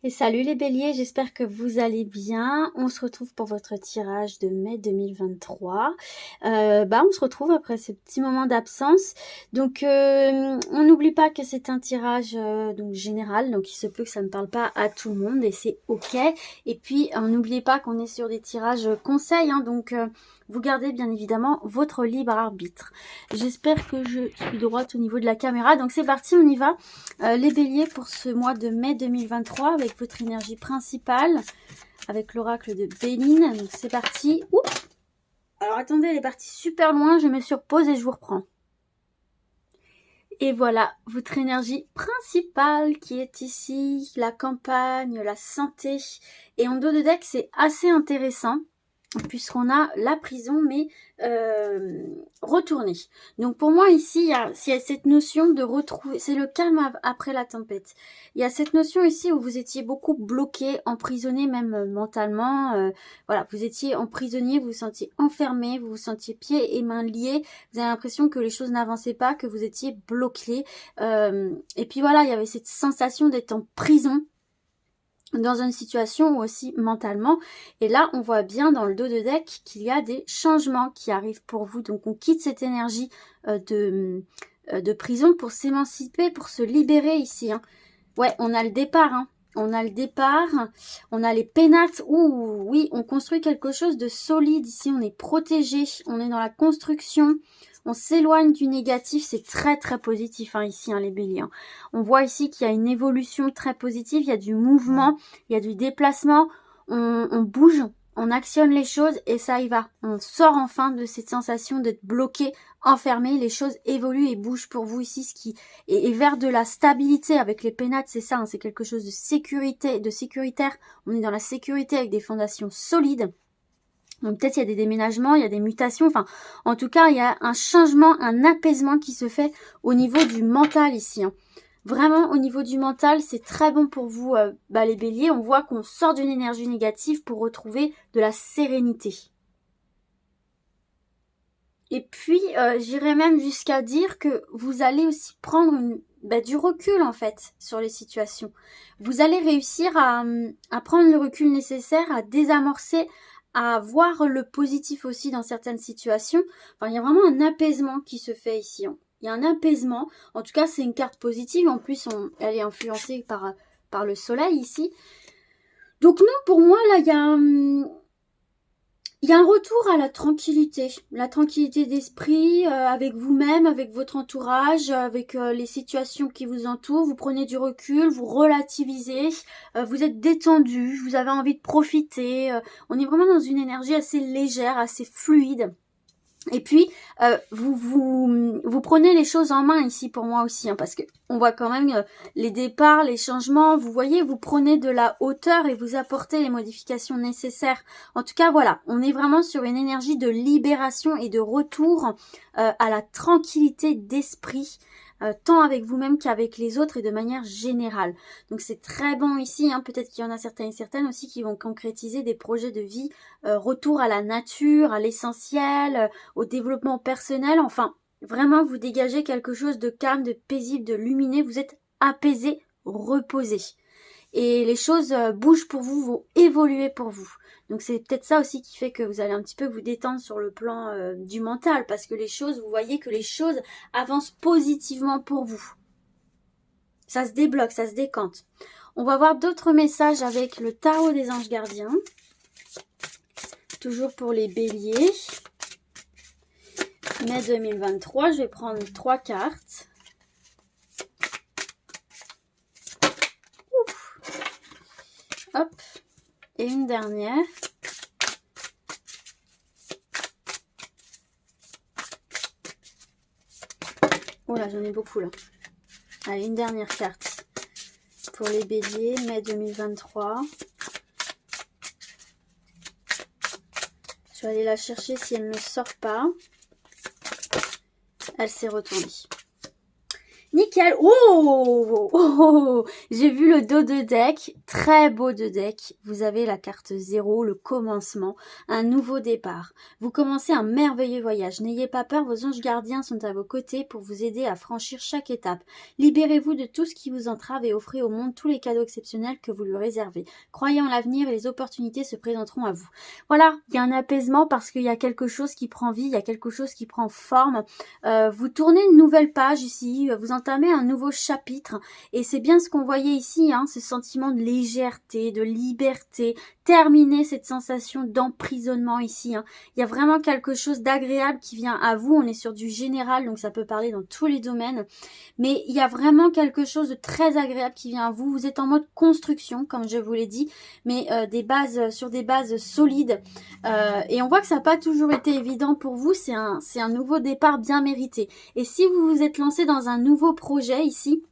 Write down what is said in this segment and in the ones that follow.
Et salut les béliers, j'espère que vous allez bien. On se retrouve pour votre tirage de mai 2023. On se retrouve après ce petit moment d'absence. Donc on n'oublie pas que c'est un tirage donc général, donc il se peut que ça ne parle pas à tout le monde et c'est ok. Et puis n'oubliez pas qu'on est sur des tirages conseils, donc vous gardez bien évidemment votre libre arbitre. J'espère que je suis droite au niveau de la caméra. Donc c'est parti, on y va. Les béliers pour ce mois de mai 2023 avec votre énergie principale, avec l'oracle de Béline. Donc c'est parti. Oups. Alors attendez, elle est partie super loin. Je me sur pause et je vous reprends. Et voilà, votre énergie principale qui est ici, la campagne, la santé. Et en dos de deck, c'est assez intéressant, puisqu'on a la prison, mais retournée. Donc pour moi ici, il y a cette notion de retrouver, c'est le calme après la tempête. Il y a cette notion ici où vous étiez beaucoup bloqué, emprisonné même mentalement. Voilà, vous étiez emprisonné, vous vous sentiez enfermé, vous vous sentiez pieds et mains liés. Vous avez l'impression que les choses n'avançaient pas, que vous étiez bloqué. Et puis voilà, il y avait cette sensation d'être en prison, dans une situation ou aussi mentalement. Et là, on voit bien dans le dos de deck qu'il y a des changements qui arrivent pour vous. Donc, on quitte cette énergie de prison pour s'émanciper, pour se libérer ici. Ouais, on a le départ. On a le départ, on a les pénates. Ouh, oui, on construit quelque chose de solide ici. On est protégé, on est dans la construction. On s'éloigne du négatif, c'est très très positif ici, les béliers. On voit ici qu'il y a une évolution très positive, il y a du mouvement, il y a du déplacement, on bouge, on actionne les choses et ça y va. On sort enfin de cette sensation d'être bloqué, enfermé, les choses évoluent et bougent pour vous ici, ce qui est vers de la stabilité avec les pénates, c'est ça, c'est quelque chose de sécurité, de sécuritaire. On est dans la sécurité avec des fondations solides. Donc peut-être il y a des déménagements, il y a des mutations, enfin en tout cas il y a un changement, un apaisement qui se fait au niveau du mental ici. Vraiment au niveau du mental c'est très bon pour vous les béliers, on voit qu'on sort d'une énergie négative pour retrouver de la sérénité. Et puis j'irais même jusqu'à dire que vous allez aussi prendre du recul en fait sur les situations. Vous allez réussir à prendre le recul nécessaire, à désamorcer, à voir le positif aussi dans certaines situations. Enfin, il y a vraiment un apaisement qui se fait ici. Il y a un apaisement. En tout cas, c'est une carte positive. En plus, elle est influencée par le soleil ici. Donc non, pour moi, là, il y a un retour à la tranquillité d'esprit avec vous-même, avec votre entourage, avec les situations qui vous entourent. Vous prenez du recul, vous relativisez, vous êtes détendu, vous avez envie de profiter. On est vraiment dans une énergie assez légère, assez fluide. Et puis, vous prenez les choses en main ici pour moi aussi, parce que on voit quand même les départs, les changements. Vous voyez, vous prenez de la hauteur et vous apportez les modifications nécessaires. En tout cas, voilà, on est vraiment sur une énergie de libération et de retour à la tranquillité d'esprit, tant avec vous-même qu'avec les autres et de manière générale. Donc c'est très bon ici, peut-être qu'il y en a certains et certaines aussi qui vont concrétiser des projets de vie, retour à la nature, à l'essentiel, au développement personnel. Enfin, vraiment vous dégagez quelque chose de calme, de paisible, de lumineux, vous êtes apaisé, reposé. Et les choses bougent pour vous, vont évoluer pour vous. Donc c'est peut-être ça aussi qui fait que vous allez un petit peu vous détendre sur le plan du mental, parce que les choses, vous voyez que les choses avancent positivement pour vous. Ça se débloque, ça se décante. On va voir d'autres messages avec le tarot des anges gardiens. Toujours pour les béliers. Mai 2023, je vais prendre 3 cartes. Ouf. Hop. Et une dernière. Oh là, j'en ai beaucoup là. Allez, une dernière carte. Pour les béliers, mai 2023. Je vais aller la chercher si elle ne sort pas. Elle s'est retournée. Nickel. Oh, j'ai vu le dos de deck. Très beau de deck. Vous avez la carte 0, le commencement, un nouveau départ. Vous commencez un merveilleux voyage. N'ayez pas peur, vos anges gardiens sont à vos côtés pour vous aider à franchir chaque étape. Libérez-vous de tout ce qui vous entrave et offrez au monde tous les cadeaux exceptionnels que vous lui réservez. Croyez en l'avenir et les opportunités se présenteront à vous. Voilà, il y a un apaisement parce qu'il y a quelque chose qui prend vie, il y a quelque chose qui prend forme. Vous tournez une nouvelle page ici, vous entamez un nouveau chapitre et c'est bien ce qu'on voyait ici, hein, ce sentiment de légèreté, de liberté, terminer cette sensation d'emprisonnement ici. Hein. Il y a vraiment quelque chose d'agréable qui vient à vous, on est sur du général donc ça peut parler dans tous les domaines, mais il y a vraiment quelque chose de très agréable qui vient à vous. Vous êtes en mode construction comme je vous l'ai dit, mais sur des bases solides et on voit que ça n'a pas toujours été évident pour vous, c'est un nouveau départ bien mérité. Et si vous vous êtes lancé dans un nouveau projet ici,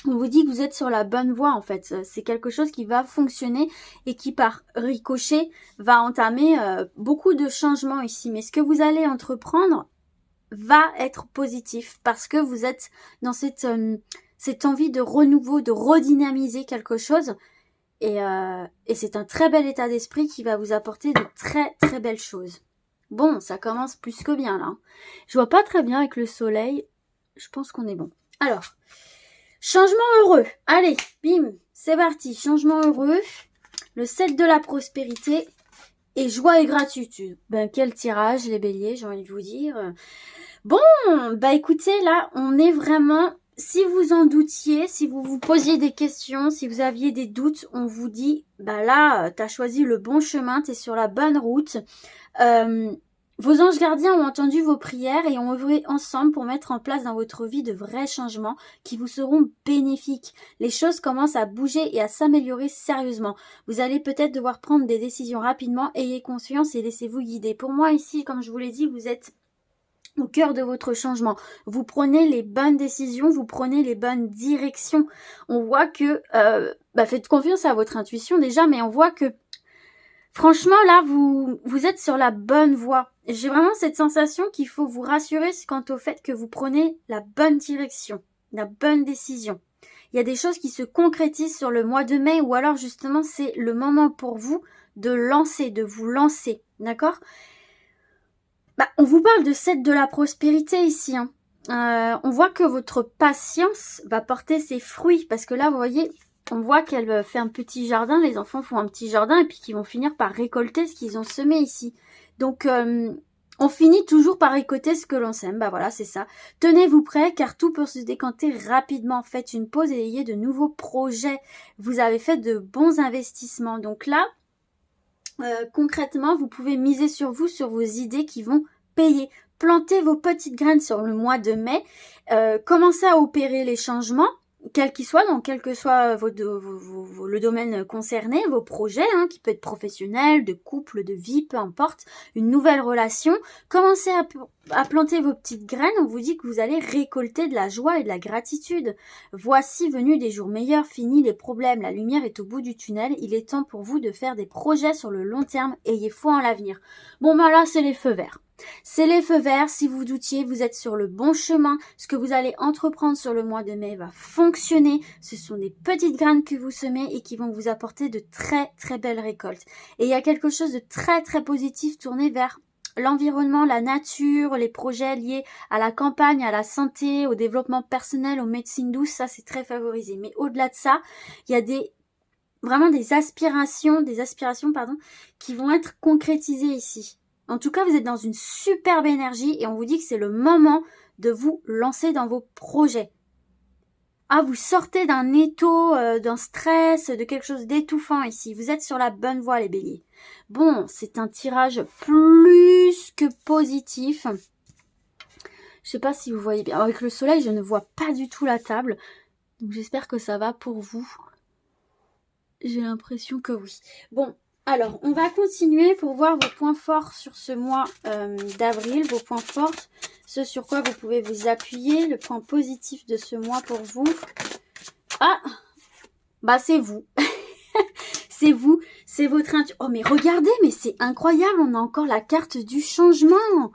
on vous dit que vous êtes sur la bonne voie en fait. C'est quelque chose qui va fonctionner et qui par ricochet va entamer beaucoup de changements ici. Mais ce que vous allez entreprendre va être positif parce que vous êtes dans cette envie de renouveau, de redynamiser quelque chose. Et c'est un très bel état d'esprit qui va vous apporter de très très belles choses. Bon, ça commence plus que bien là. Je vois pas très bien avec le soleil. Je pense qu'on est bon. Alors, changement heureux. Allez, bim, c'est parti. Changement heureux. Le 7 de la prospérité. Et joie et gratitude. Ben, quel tirage, les béliers, j'ai envie de vous dire. Bon, bah écoutez, là, on est vraiment... Si vous en doutiez, si vous vous posiez des questions, si vous aviez des doutes, on vous dit, bah là, t'as choisi le bon chemin, t'es sur la bonne route. Vos anges gardiens ont entendu vos prières et ont œuvré ensemble pour mettre en place dans votre vie de vrais changements qui vous seront bénéfiques. Les choses commencent à bouger et à s'améliorer sérieusement. Vous allez peut-être devoir prendre des décisions rapidement, ayez conscience et laissez-vous guider. Pour moi ici, comme je vous l'ai dit, vous êtes au cœur de votre changement. Vous prenez les bonnes décisions, vous prenez les bonnes directions. On voit que, faites confiance à votre intuition déjà, mais on voit que, franchement, là, vous êtes sur la bonne voie. J'ai vraiment cette sensation qu'il faut vous rassurer quant au fait que vous prenez la bonne direction, la bonne décision. Il y a des choses qui se concrétisent sur le mois de mai ou alors justement c'est le moment pour vous de vous lancer, d'accord ? On vous parle de 7 de la prospérité ici. Hein. On voit que votre patience va porter ses fruits. Parce que là, vous voyez, on voit qu'elle fait un petit jardin. Les enfants font un petit jardin et puis qu'ils vont finir par récolter ce qu'ils ont semé ici. Donc, on finit toujours par récolter ce que l'on sème. Bah voilà, c'est ça. Tenez-vous prêts car tout peut se décanter rapidement. Faites une pause et ayez de nouveaux projets. Vous avez fait de bons investissements. Donc là... concrètement, vous pouvez miser sur vous, sur vos idées qui vont payer. Plantez vos petites graines sur le mois de mai. Commencez à opérer les changements, quels qu'ils soient, donc quel que soit le domaine concerné, vos projets, hein, qui peut être professionnel, de couple, de vie, peu importe, une nouvelle relation. Commencez à planter vos petites graines. On vous dit que vous allez récolter de la joie et de la gratitude. Voici venus des jours meilleurs, finis les problèmes, la lumière est au bout du tunnel. Il est temps pour vous de faire des projets sur le long terme. Ayez foi en l'avenir. Bon, ben là, c'est les feux verts. C'est les feux verts, si vous doutiez, vous êtes sur le bon chemin. Ce que vous allez entreprendre sur le mois de mai va fonctionner. Ce sont des petites graines que vous semez et qui vont vous apporter de très très belles récoltes. Et il y a quelque chose de très très positif tourné vers l'environnement, la nature, les projets liés à la campagne, à la santé, au développement personnel, aux médecines douces, ça c'est très favorisé. Mais au-delà de ça, il y a vraiment des aspirations qui vont être concrétisées ici. En tout cas, vous êtes dans une superbe énergie et on vous dit que c'est le moment de vous lancer dans vos projets. Ah, vous sortez d'un étau, d'un stress, de quelque chose d'étouffant ici. Vous êtes sur la bonne voie, les béliers. Bon, c'est un tirage plus que positif. Je sais pas si vous voyez bien. Avec le soleil, je ne vois pas du tout la table. Donc j'espère que ça va pour vous. J'ai l'impression que oui. Bon. Alors, on va continuer pour voir vos points forts sur ce mois d'avril, vos points forts, ce sur quoi vous pouvez vous appuyer, le point positif de ce mois pour vous. Ah, bah c'est vous. C'est vous, c'est votre intuition. Oh mais regardez, mais c'est incroyable, on a encore la carte du changement.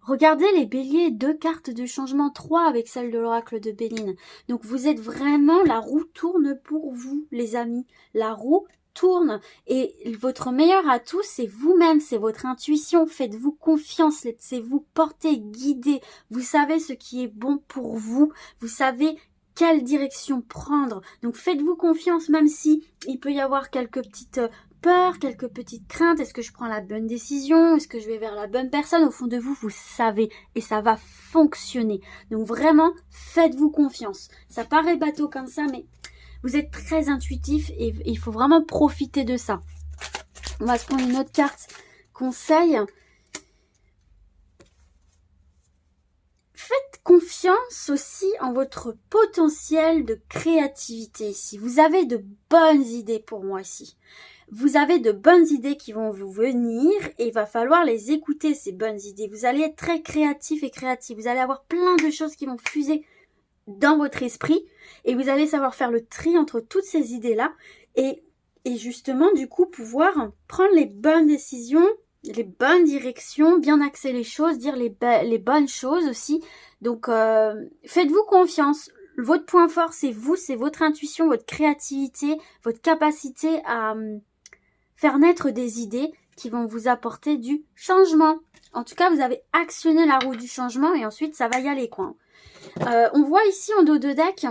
Regardez les béliers, 2 cartes de changement, 3 avec celle de l'oracle de Béline. Donc vous êtes vraiment, la roue tourne pour vous, les amis. La roue tourne. Et votre meilleur atout, c'est vous-même, c'est votre intuition. Faites-vous confiance, laissez-vous porter, guider. Vous savez ce qui est bon pour vous. Vous savez quelle direction prendre. Donc faites-vous confiance, même si il peut y avoir quelques petites peurs, quelques petites craintes. Est-ce que je prends la bonne décision? Est-ce que je vais vers la bonne personne? Au fond de vous, vous savez et ça va fonctionner. Donc vraiment, faites-vous confiance. Ça paraît bateau comme ça, mais vous êtes très intuitif et il faut vraiment profiter de ça. On va se prendre une autre carte conseil. Faites confiance aussi en votre potentiel de créativité ici. Vous avez de bonnes idées pour moi ici. Vous avez de bonnes idées qui vont vous venir et il va falloir les écouter, ces bonnes idées. Vous allez être très créatif et créatif. Vous allez avoir plein de choses qui vont fuser dans votre esprit et vous allez savoir faire le tri entre toutes ces idées-là et justement, du coup, pouvoir prendre les bonnes décisions, les bonnes directions, bien axer les choses, dire les bonnes choses aussi. Donc, faites-vous confiance. Votre point fort, c'est vous, c'est votre intuition, votre créativité, votre capacité à faire naître des idées qui vont vous apporter du changement. En tout cas, vous avez actionné la roue du changement et ensuite, ça va y aller, quoi. On voit ici en dos de deck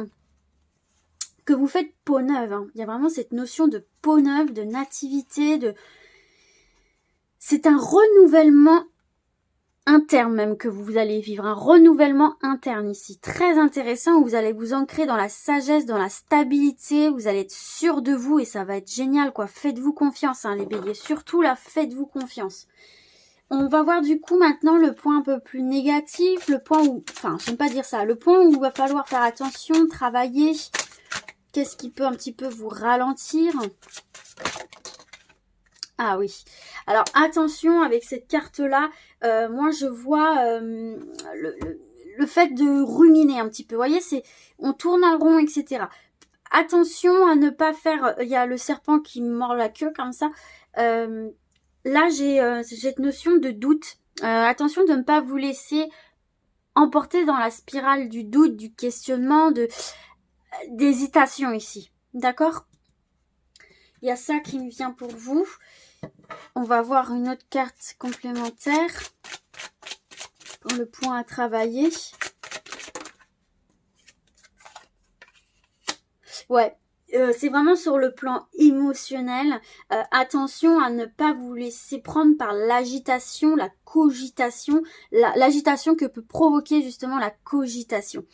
que vous faites peau neuve. Hein. Il y a vraiment cette notion de peau neuve, de nativité, c'est un renouvellement interne même que vous allez vivre, un renouvellement interne ici, très intéressant où vous allez vous ancrer dans la sagesse, dans la stabilité, vous allez être sûr de vous et ça va être génial quoi, faites-vous confiance hein, les béliers, surtout là, faites-vous confiance. On va voir du coup maintenant le point un peu plus négatif, le point où, enfin j'aime pas dire ça, le point où il va falloir faire attention, travailler, qu'est-ce qui peut un petit peu vous ralentir? Ah oui, alors attention avec cette carte-là, moi je vois le fait de ruminer un petit peu, vous voyez, on tourne en rond, etc. Attention à ne pas faire, il y a le serpent qui mord la queue comme ça, là j'ai cette notion de doute, attention de ne pas vous laisser emporter dans la spirale du doute, du questionnement, d'hésitation ici, d'accord? Il y a ça qui me vient pour vous. On va voir une autre carte complémentaire pour le point à travailler. Ouais, c'est vraiment sur le plan émotionnel. Attention à ne pas vous laisser prendre par l'agitation, la cogitation, l'agitation que peut provoquer justement la cogitation.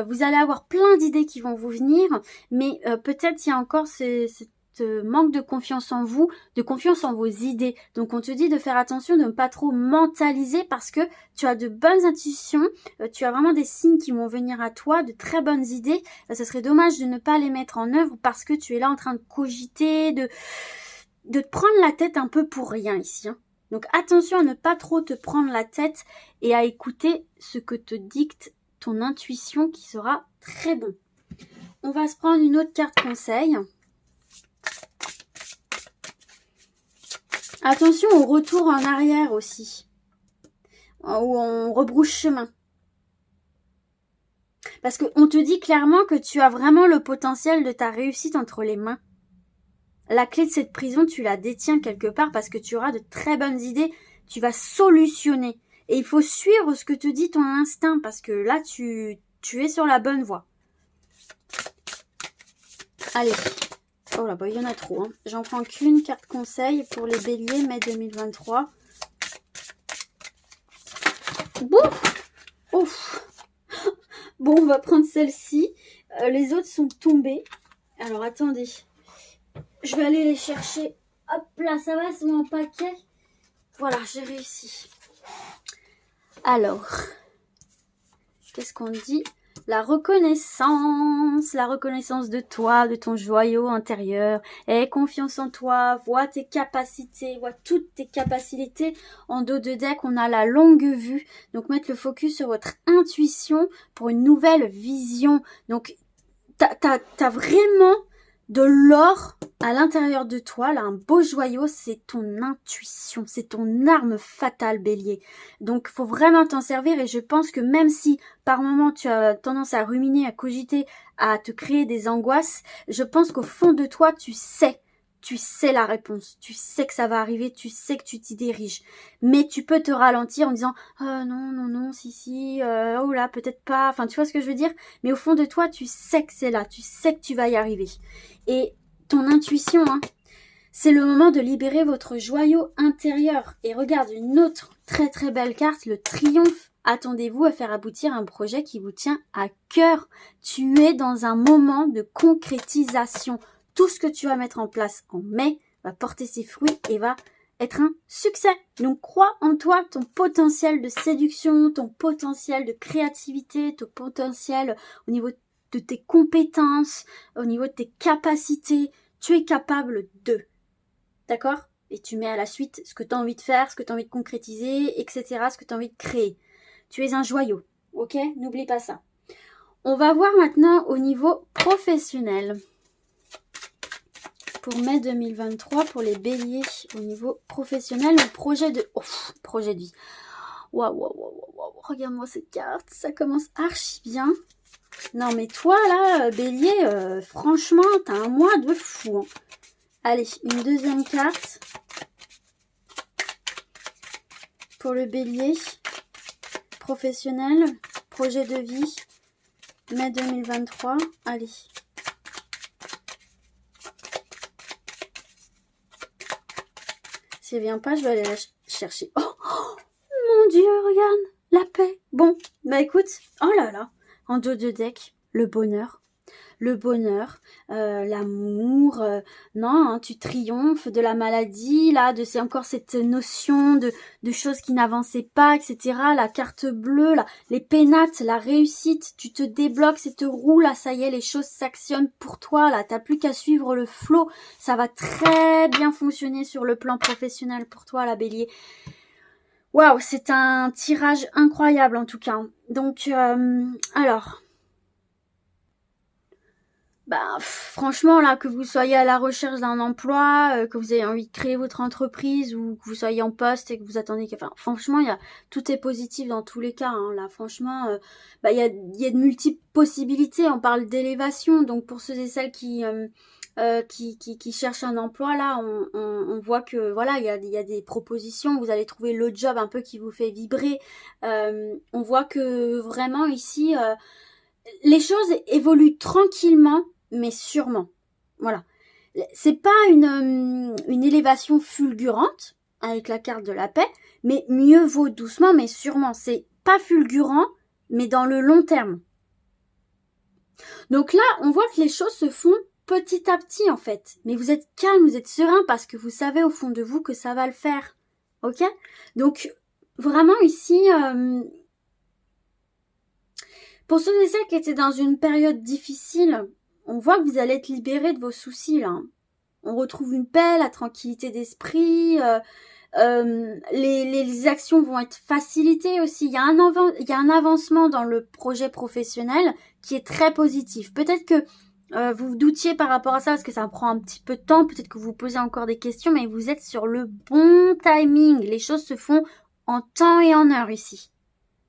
Vous allez avoir plein d'idées qui vont vous venir, mais peut-être il y a encore cette manque de confiance en vous, de confiance en vos idées. Donc on te dit de faire attention, de ne pas trop mentaliser parce que tu as de bonnes intuitions, tu as vraiment des signes qui vont venir à toi, de très bonnes idées. Ce serait dommage de ne pas les mettre en œuvre parce que tu es là en train de cogiter, de te prendre la tête un peu pour rien ici. Hein. Donc attention à ne pas trop te prendre la tête et à écouter ce que te dicte ton intuition qui sera très bon. On va se prendre une autre carte conseil. Attention au retour en arrière aussi, où on rebrousse chemin. Parce qu'on te dit clairement que tu as vraiment le potentiel de ta réussite entre les mains. La clé de cette prison, tu la détiens quelque part parce que tu auras de très bonnes idées, tu vas solutionner. Et il faut suivre ce que te dit ton instinct parce que là, tu es sur la bonne voie. Allez. Oh là, bah, il y en a trop. Hein. J'en prends qu'une carte conseil pour les béliers mai 2023. Bon, ouf. Bon, on va prendre celle-ci. Les autres sont tombées. Alors, attendez. Je vais aller les chercher. Hop là, ça va, c'est mon paquet. Voilà, j'ai réussi. Alors, qu'est-ce qu'on dit ? La reconnaissance de toi, de ton joyau intérieur. Aie confiance en toi, vois tes capacités, vois toutes tes capacités. En dos de deck, on a la longue vue. Donc, mettre le focus sur votre intuition pour une nouvelle vision. Donc, t'as vraiment de l'or à l'intérieur de toi, là, un beau joyau, c'est ton intuition, c'est ton arme fatale, Bélier. Donc, faut vraiment t'en servir et je pense que même si par moment tu as tendance à ruminer, à cogiter, à te créer des angoisses, je pense qu'au fond de toi, tu sais la réponse, tu sais que ça va arriver, tu sais que tu t'y diriges. Mais tu peux te ralentir en disant « non, non, non, si, oh là, peut-être pas », enfin, tu vois ce que je veux dire? Mais au fond de toi, tu sais que c'est là, tu sais que tu vas y arriver. Et ton intuition, hein, c'est le moment de libérer votre joyau intérieur. Et regarde, une autre très très belle carte, le triomphe. Attendez-vous à faire aboutir un projet qui vous tient à cœur. Tu es dans un moment de concrétisation. Tout ce que tu vas mettre en place en mai va porter ses fruits et va être un succès. Donc crois en toi, ton potentiel de séduction, ton potentiel de créativité, ton potentiel au niveau de tes compétences, au niveau de tes capacités. Tu es capable de. D'accord? Et tu mets à la suite ce que tu as envie de faire, ce que tu as envie de concrétiser, etc. Ce que tu as envie de créer. Tu es un joyau. Ok? N'oublie pas ça. On va voir maintenant au niveau professionnel. Pour mai 2023, pour les béliers, au niveau professionnel, le projet de... Oh, projet de vie. Waouh, waouh, waouh, waouh. Regarde-moi cette carte. Ça commence archi bien. Non, mais toi, là, bélier, franchement, t'as un mois de fou. Hein. Allez, une deuxième carte. Pour le bélier. Professionnel. Projet de vie. Mai 2023. Allez. Si elle vient pas, je vais aller la chercher. Oh, oh, mon Dieu, regarde. La paix. Bon, bah écoute. Oh là là. En dos de deck, le bonheur. Le bonheur, l'amour, non, hein, tu triomphes de la maladie, là, c'est encore cette notion de choses qui n'avançaient pas, etc. La carte bleue, là, les pénates, la réussite, tu te débloques, cette roue, là, ça y est, les choses s'actionnent pour toi, là, t'as plus qu'à suivre le flot, ça va très bien fonctionner sur le plan professionnel pour toi, la bélier. Waouh, c'est un tirage incroyable, en tout cas. Donc, alors... Bah, franchement, là, que vous soyez à la recherche d'un emploi, que vous ayez envie de créer votre entreprise ou que vous soyez en poste et que vous attendez... Enfin, franchement, tout est positif dans tous les cas. Hein, là, franchement, il y a de multiples possibilités. On parle d'élévation. Donc, pour ceux et celles qui cherchent un emploi, là, on voit que, voilà, il y a des propositions. Vous allez trouver le job un peu qui vous fait vibrer. On voit que, vraiment, ici... les choses évoluent tranquillement, mais sûrement. Voilà. C'est pas une élévation fulgurante avec la carte de la paix, mais mieux vaut doucement, mais sûrement. C'est pas fulgurant, mais dans le long terme. Donc là, on voit que les choses se font petit à petit, en fait. Mais vous êtes calme, vous êtes serein, parce que vous savez au fond de vous que ça va le faire. Ok? Donc, vraiment ici... pour ceux et celles qui étaient dans une période difficile, on voit que vous allez être libérés de vos soucis, là. On retrouve une paix, la tranquillité d'esprit, les actions vont être facilitées aussi. Il y a un avancement dans le projet professionnel qui est très positif. Peut-être que vous vous doutiez par rapport à ça parce que ça prend un petit peu de temps. Peut-être que vous vous posez encore des questions, mais vous êtes sur le bon timing. Les choses se font en temps et en heure ici.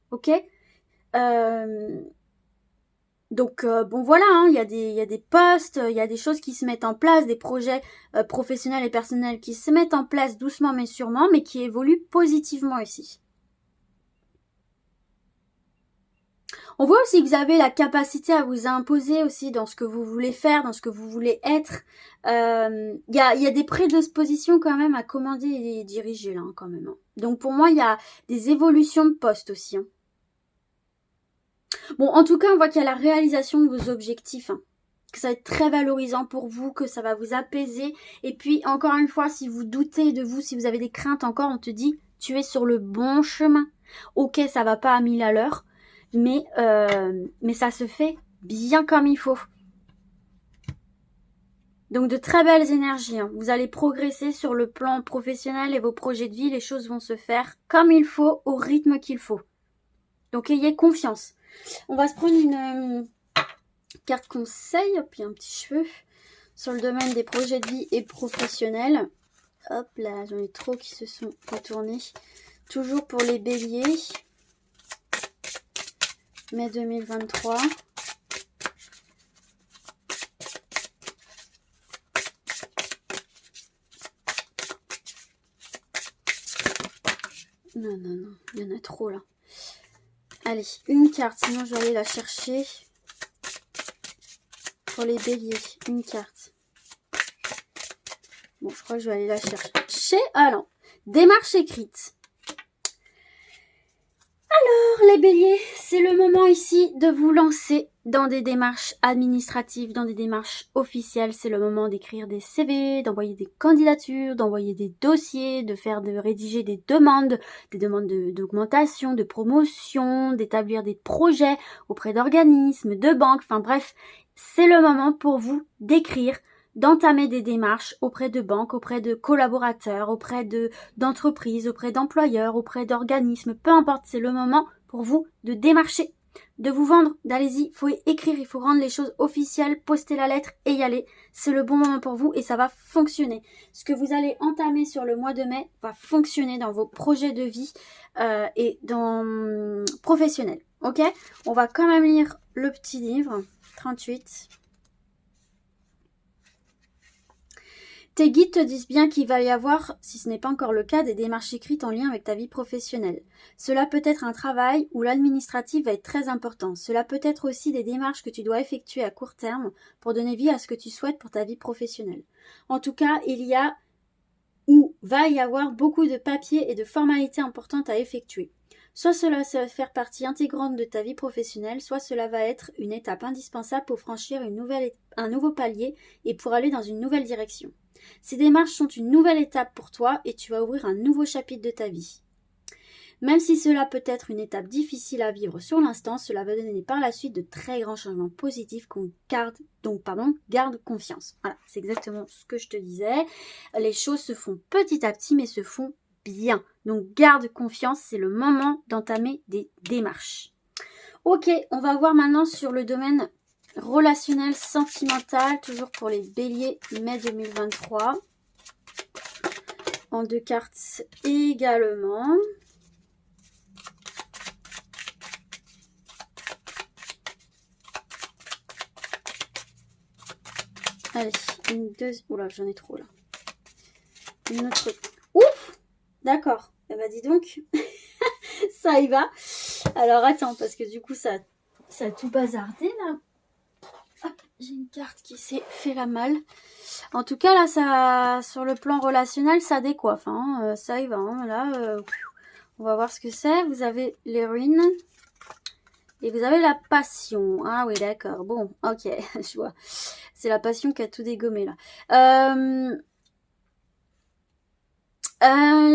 Ok ? Donc bon voilà, hein, il y a des postes, il y a des choses qui se mettent en place, des projets professionnels et personnels qui se mettent en place doucement mais sûrement, mais qui évoluent positivement ici. On voit aussi que vous avez la capacité à vous imposer aussi dans ce que vous voulez faire, dans ce que vous voulez être. Il y a des prédispositions quand même à commander et diriger là hein, quand même. Hein. Donc pour moi, il y a des évolutions de postes aussi. Hein. Bon, en tout cas, on voit qu'il y a la réalisation de vos objectifs, hein, que ça va être très valorisant pour vous, que ça va vous apaiser. Et puis, encore une fois, si vous doutez de vous, si vous avez des craintes encore, on te dit, tu es sur le bon chemin. Ok, ça va pas à 1000 à l'heure, mais ça se fait bien comme il faut. Donc, de très belles énergies. Hein. Vous allez progresser sur le plan professionnel et vos projets de vie. Les choses vont se faire comme il faut, au rythme qu'il faut. Donc, ayez confiance. On va se prendre une carte conseil, puis un petit cheveu. sur le domaine des projets de vie et professionnels. Hop là, j'en ai trop qui se sont retournés. Toujours pour les béliers. Mai 2023. Non, non, non, il y en a trop là. Allez, une carte, sinon je vais aller la chercher. Pour les béliers, une carte. Bon, je crois que je vais aller la chercher. Ah non, démarche écrite. Alors, les béliers, c'est le moment ici de vous lancer dans des démarches administratives, dans des démarches officielles. C'est le moment d'écrire des CV, d'envoyer des candidatures, d'envoyer des dossiers, de rédiger des demandes d'augmentation, de promotion, d'établir des projets auprès d'organismes, de banques, enfin bref, c'est le moment pour vous d'écrire, d'entamer des démarches auprès de banques, auprès de collaborateurs, auprès d'entreprises, auprès d'employeurs, auprès d'organismes, peu importe, c'est le moment pour vous de démarcher, de vous vendre, d'allez-y, il faut écrire, il faut rendre les choses officielles, poster la lettre et y aller, c'est le bon moment pour vous et ça va fonctionner. Ce que vous allez entamer sur le mois de mai va fonctionner dans vos projets de vie et dans professionnels, ok? On va quand même lire le petit livre, 38. Tes guides te disent bien qu'il va y avoir, si ce n'est pas encore le cas, des démarches écrites en lien avec ta vie professionnelle. Cela peut être un travail où l'administratif va être très important. Cela peut être aussi des démarches que tu dois effectuer à court terme pour donner vie à ce que tu souhaites pour ta vie professionnelle. En tout cas, il y a ou va y avoir beaucoup de papiers et de formalités importantes à effectuer. Soit cela va faire partie intégrante de ta vie professionnelle, soit cela va être une étape indispensable pour franchir un nouveau palier et pour aller dans une nouvelle direction. Ces démarches sont une nouvelle étape pour toi et tu vas ouvrir un nouveau chapitre de ta vie. Même si cela peut être une étape difficile à vivre sur l'instant, cela va donner par la suite de très grands changements positifs garde confiance. Voilà, c'est exactement ce que je te disais. Les choses se font petit à petit mais se font bien. Donc garde confiance, c'est le moment d'entamer des démarches. Ok, on va voir maintenant sur le domaine relationnel, sentimental, toujours pour les béliers, mai 2023. En 2 cartes également. Allez, une deuxième. Oula, j'en ai trop là. Une autre. Ouf! D'accord. Eh ben, dis donc. Ça y va. Alors, attends, parce que du coup, ça a tout bazardé là. Hop, j'ai une carte qui s'est fait la malle. En tout cas, là, ça, sur le plan relationnel, ça décoiffe. Hein. Ça y va. Hein. Là, on va voir ce que c'est. Vous avez l'héroïne. Et vous avez la passion. Ah oui, d'accord. Bon, ok, je vois. C'est la passion qui a tout dégommé, là.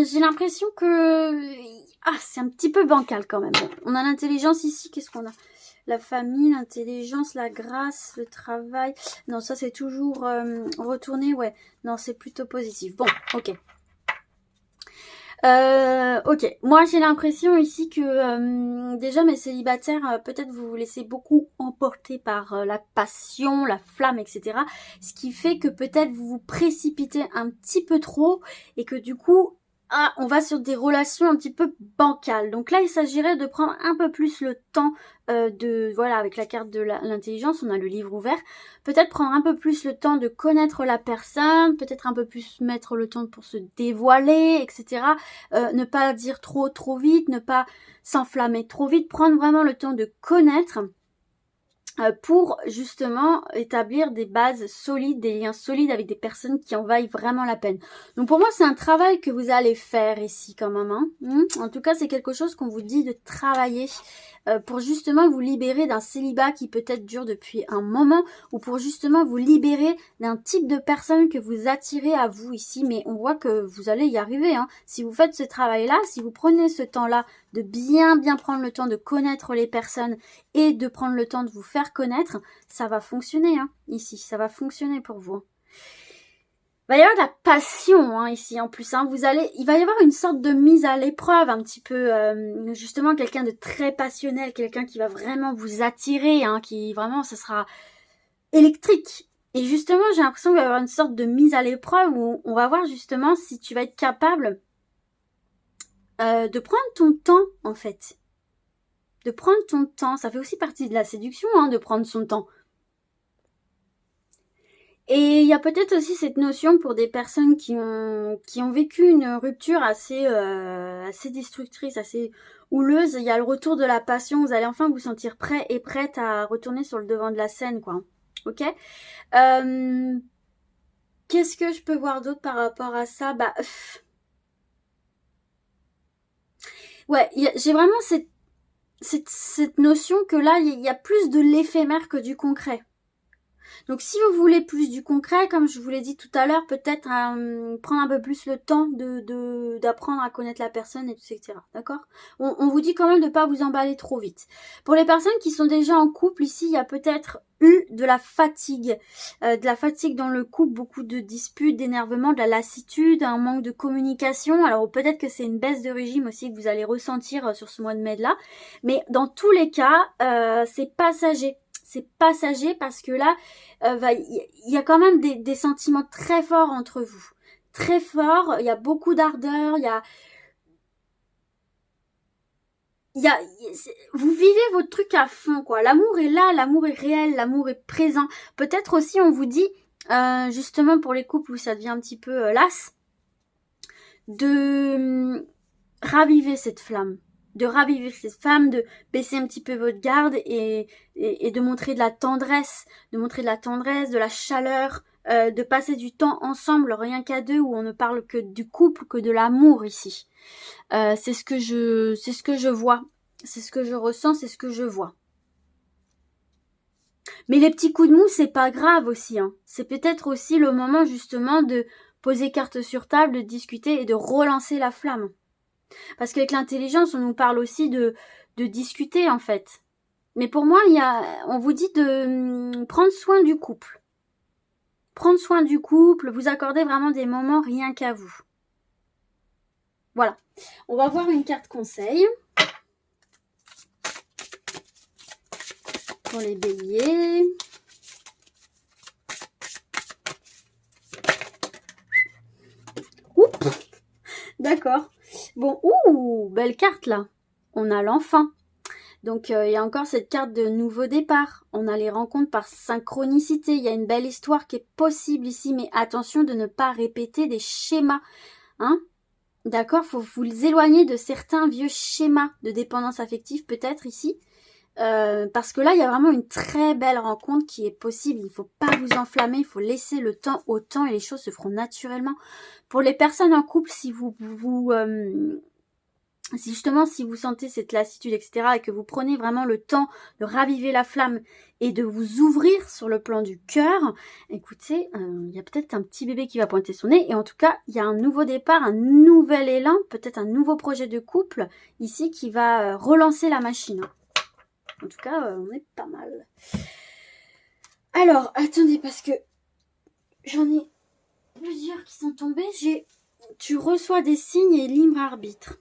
J'ai l'impression que... Ah, c'est un petit peu bancal, quand même. Bon, on a l'intelligence ici. Qu'est-ce qu'on a? La famille, l'intelligence, la grâce, le travail. Non, ça, c'est toujours retourné. Ouais, non, c'est plutôt positif. Bon, ok. Ok, moi j'ai l'impression ici que déjà mes célibataires, peut-être vous vous laissez beaucoup emporter par la passion, la flamme, etc. Ce qui fait que peut-être vous vous précipitez un petit peu trop et que du coup, on va sur des relations un petit peu bancales. Donc là, il s'agirait de prendre un peu plus le temps voilà, avec la carte de l'intelligence, on a le livre ouvert. Peut-être prendre un peu plus le temps de connaître la personne, peut-être un peu plus mettre le temps pour se dévoiler, etc. Ne pas dire trop vite, ne pas s'enflammer trop vite, prendre vraiment le temps de connaître pour justement établir des bases solides, des liens solides avec des personnes qui en vaillent vraiment la peine. Donc pour moi, c'est un travail que vous allez faire ici quand même. Hein. En tout cas, c'est quelque chose qu'on vous dit de travailler pour justement vous libérer d'un célibat qui peut-être dure depuis un moment ou pour justement vous libérer d'un type de personne que vous attirez à vous ici. Mais on voit que vous allez y arriver. Hein. Si vous faites ce travail-là, si vous prenez ce temps-là de bien prendre le temps de connaître les personnes et de prendre le temps de vous faire connaître, ça va fonctionner hein, ici. Ça va fonctionner pour vous. Il va y avoir de la passion hein, ici en plus. Hein. Il va y avoir une sorte de mise à l'épreuve un petit peu. Justement, quelqu'un de très passionnel, quelqu'un qui va vraiment vous attirer, hein, qui vraiment, ça sera électrique. Et justement, j'ai l'impression qu'il va y avoir une sorte de mise à l'épreuve où on va voir justement si tu vas être capable de prendre ton temps, en fait. De prendre ton temps. Ça fait aussi partie de la séduction, hein, de prendre son temps. Et il y a peut-être aussi cette notion pour des personnes qui ont vécu une rupture assez destructrice, assez houleuse. Il y a le retour de la passion. Vous allez enfin vous sentir prêt et prête à retourner sur le devant de la scène, quoi. Ok. Qu'est-ce que je peux voir d'autre par rapport à ça? Bah, ouais, j'ai vraiment cette notion que là, il y a plus de l'éphémère que du concret. Donc si vous voulez plus du concret, comme je vous l'ai dit tout à l'heure, peut-être prendre un peu plus le temps d'apprendre à connaître la personne, etc. D'accord ? On vous dit quand même de ne pas vous emballer trop vite. Pour les personnes qui sont déjà en couple, ici, il y a peut-être eu de la fatigue dans le couple, beaucoup de disputes, d'énervement, de la lassitude, un manque de communication. Alors peut-être que c'est une baisse de régime aussi que vous allez ressentir sur ce mois de mai-là. Mais dans tous les cas, c'est passager. C'est passager parce que là, y a quand même des sentiments très forts entre vous. Très forts, il y a beaucoup d'ardeur, vous vivez votre truc à fond, quoi. L'amour est là, l'amour est réel, l'amour est présent. Peut-être aussi, on vous dit, justement pour les couples où ça devient un petit peu las, de raviver cette flamme. De raviver cette femme, de baisser un petit peu votre garde et de montrer de la tendresse, de la chaleur, de passer du temps ensemble, rien qu'à deux, où on ne parle que du couple, que de l'amour ici. C'est ce que je vois, c'est ce que je ressens, c'est ce que je vois. Mais les petits coups de mou, c'est pas grave aussi, hein. C'est peut-être aussi le moment justement de poser carte sur table, de discuter et de relancer la flamme. Parce qu'avec l'intelligence, on nous parle aussi de discuter, en fait. Mais pour moi, on vous dit de prendre soin du couple. Prendre soin du couple, vous accorder vraiment des moments rien qu'à vous. Voilà. On va voir une carte conseil. Pour les béliers. Oups. D'accord. Bon, belle carte là. On a l'enfant. Donc il y a encore cette carte de nouveau départ. On a les rencontres par synchronicité. Il y a une belle histoire qui est possible ici, mais attention de ne pas répéter des schémas. Hein ? D'accord ? Faut vous éloigner de certains vieux schémas de dépendance affective peut-être ici. Parce que là, il y a vraiment une très belle rencontre qui est possible. Il ne faut pas vous enflammer, il faut laisser le temps au temps et les choses se feront naturellement. Pour les personnes en couple, si si vous sentez cette lassitude, etc., et que vous prenez vraiment le temps de raviver la flamme et de vous ouvrir sur le plan du cœur, écoutez, il y a peut-être un petit bébé qui va pointer son nez, et en tout cas, il y a un nouveau départ, un nouvel élan, peut-être un nouveau projet de couple, ici, qui va relancer la machine. En tout cas, on est pas mal. Alors, attendez, parce que j'en ai plusieurs qui sont tombés. Tu reçois des signes et libre arbitre.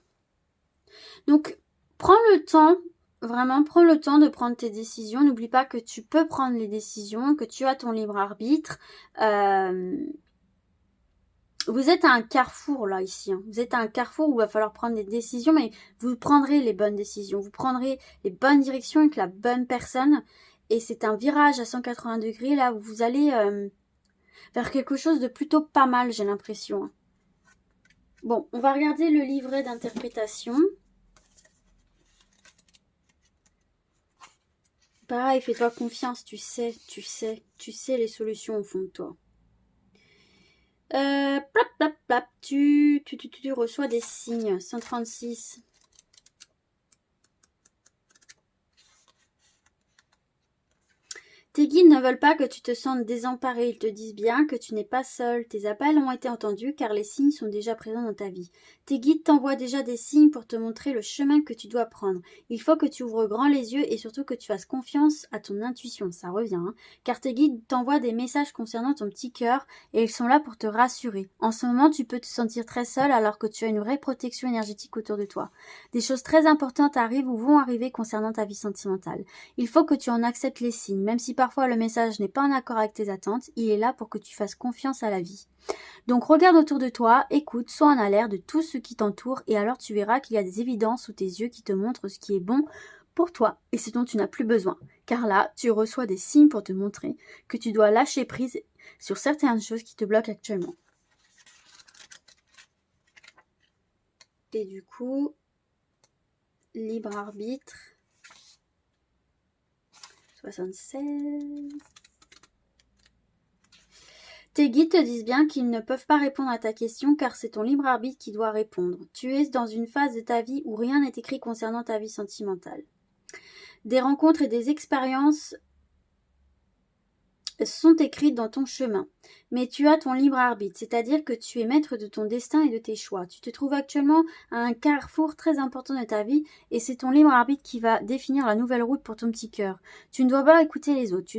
Donc, prends le temps, vraiment, prends le temps de prendre tes décisions. N'oublie pas que tu peux prendre les décisions, que tu as ton libre arbitre. Vous êtes à un carrefour là ici, hein. Vous êtes à un carrefour où il va falloir prendre des décisions, mais vous prendrez les bonnes décisions, vous prendrez les bonnes directions avec la bonne personne, et c'est un virage à 180 degrés là où vous allez vers quelque chose de plutôt pas mal, j'ai l'impression, hein. Bon, on va regarder le livret d'interprétation. Pareil, fais-toi confiance, tu sais les solutions au fond de toi. Plap, plap, plap, tu reçois des signes. 136. Tes guides ne veulent pas que tu te sentes désemparé. Ils te disent bien que tu n'es pas seul. Tes appels ont été entendus car les signes sont déjà présents dans ta vie. Tes guides t'envoient déjà des signes pour te montrer le chemin que tu dois prendre. Il faut que tu ouvres grand les yeux et surtout que tu fasses confiance à ton intuition. Ça revient, hein. Car tes guides t'envoient des messages concernant ton petit cœur et ils sont là pour te rassurer. En ce moment, tu peux te sentir très seul alors que tu as une vraie protection énergétique autour de toi. Des choses très importantes arrivent ou vont arriver concernant ta vie sentimentale. Il faut que tu en acceptes les signes, même si parfois le message n'est pas en accord avec tes attentes, il est là pour que tu fasses confiance à la vie. Donc regarde autour de toi, écoute, sois en alerte de tout ce qui t'entoure et alors tu verras qu'il y a des évidences sous tes yeux qui te montrent ce qui est bon pour toi et ce dont tu n'as plus besoin. Car là, tu reçois des signes pour te montrer que tu dois lâcher prise sur certaines choses qui te bloquent actuellement. Et du coup, libre arbitre, 76. Tes guides te disent bien qu'ils ne peuvent pas répondre à ta question car c'est ton libre arbitre qui doit répondre. Tu es dans une phase de ta vie où rien n'est écrit concernant ta vie sentimentale. Des rencontres et des expériences sont écrites dans ton chemin. Mais tu as ton libre arbitre, c'est-à-dire que tu es maître de ton destin et de tes choix. Tu te trouves actuellement à un carrefour très important de ta vie et c'est ton libre arbitre qui va définir la nouvelle route pour ton petit cœur. Tu ne dois pas écouter les autres,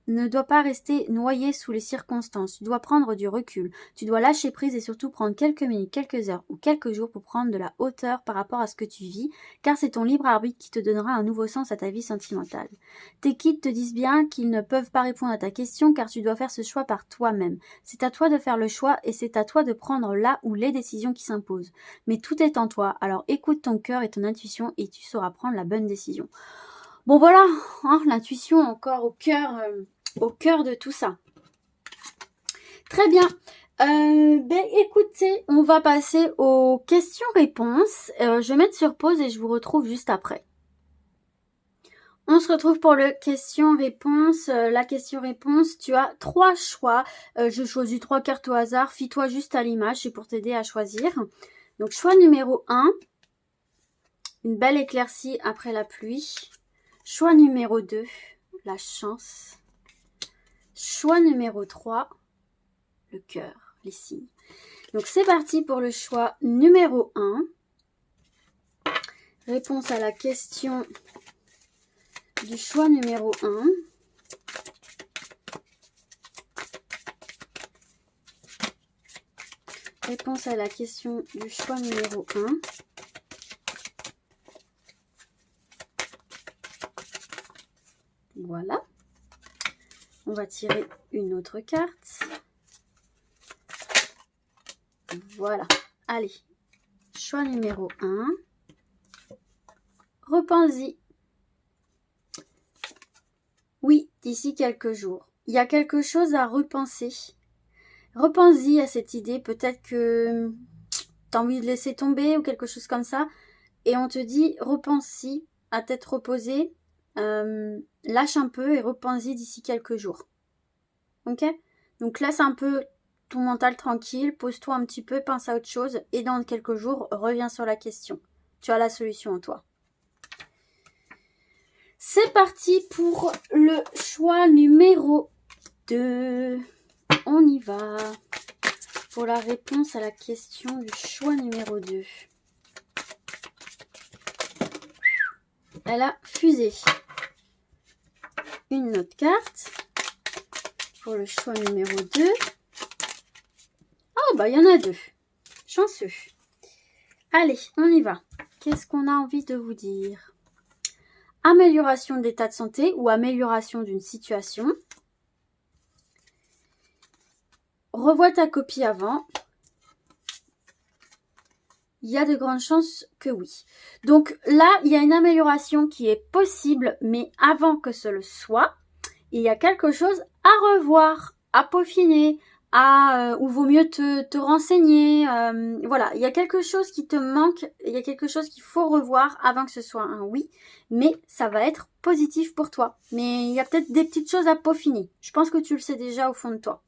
ne dois pas rester noyé sous les circonstances. Tu dois prendre du recul. Tu dois lâcher prise et surtout prendre quelques minutes, quelques heures ou quelques jours pour prendre de la hauteur par rapport à ce que tu vis, car c'est ton libre arbitre qui te donnera un nouveau sens à ta vie sentimentale. Tes guides te disent bien qu'ils ne peuvent pas répondre à ta question car tu dois faire ce choix par toi-même. C'est à toi de faire le choix et c'est à toi de prendre là ou les décisions qui s'imposent. Mais tout est en toi, alors écoute ton cœur et ton intuition et tu sauras prendre la bonne décision. Bon voilà, hein, l'intuition encore au cœur de tout ça. Très bien. Écoutez, on va passer aux questions-réponses. Je vais mettre sur pause et je vous retrouve juste après. On se retrouve pour le question-réponse. La question-réponse, tu as 3 choix. Je choisis 3 cartes au hasard. Fie-toi juste à l'image, c'est pour t'aider à choisir. Donc, choix numéro 1, une belle éclaircie après la pluie. Choix numéro 2, la chance. Choix numéro 3, le cœur, les signes. Donc c'est parti pour le choix numéro 1. Réponse à la question du choix numéro 1. Réponse à la question du choix numéro 1. Voilà. On va tirer une autre carte. Voilà. Allez. Choix numéro 1. Repense-y. Oui, d'ici quelques jours. Il y a quelque chose à repenser. Repense-y à cette idée. Peut-être que tu as envie de laisser tomber ou quelque chose comme ça. Et on te dit, repense-y à tête reposée. Lâche un peu et repense-y d'ici quelques jours. Ok? Donc laisse un peu ton mental tranquille, pose-toi un petit peu, pense à autre chose et dans quelques jours, reviens sur la question. Tu as la solution en toi. C'est parti pour le choix numéro 2. On y va pour la réponse à la question du choix numéro 2. Elle a fusé. Une autre carte pour le choix numéro 2. Oh, bah, il y en a 2. Chanceux. Allez, on y va. Qu'est-ce qu'on a envie de vous dire? Amélioration de l'état de santé ou amélioration d'une situation. Revois ta copie avant. Il y a de grandes chances que oui. Donc là, il y a une amélioration qui est possible, mais avant que ce le soit, il y a quelque chose à revoir, à peaufiner, où vaut mieux te renseigner. Voilà, il y a quelque chose qui te manque, il y a quelque chose qu'il faut revoir avant que ce soit un oui, mais ça va être positif pour toi. Mais il y a peut-être des petites choses à peaufiner. Je pense que tu le sais déjà au fond de toi.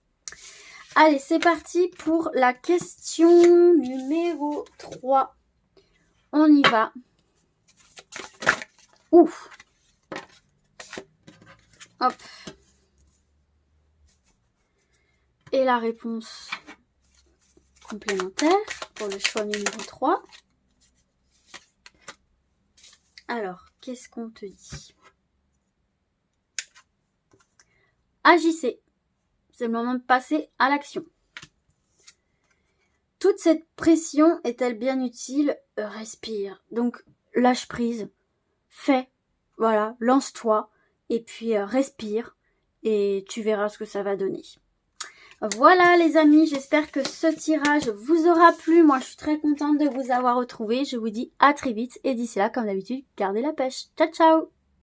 Allez, c'est parti pour la question numéro 3. On y va. Ouf. Hop. Et la réponse complémentaire pour le choix numéro 3. Alors, qu'est-ce qu'on te dit? Agissez. C'est le moment de passer à l'action. Toute cette pression est-elle bien utile? Respire. Donc, lâche prise. Fais. Voilà, lance-toi. Et puis, respire. et tu verras ce que ça va donner. Voilà les amis, j'espère que ce tirage vous aura plu. Moi je suis très contente de vous avoir retrouvé. Je vous dis à très vite et d'ici là, comme d'habitude, gardez la pêche. Ciao ciao!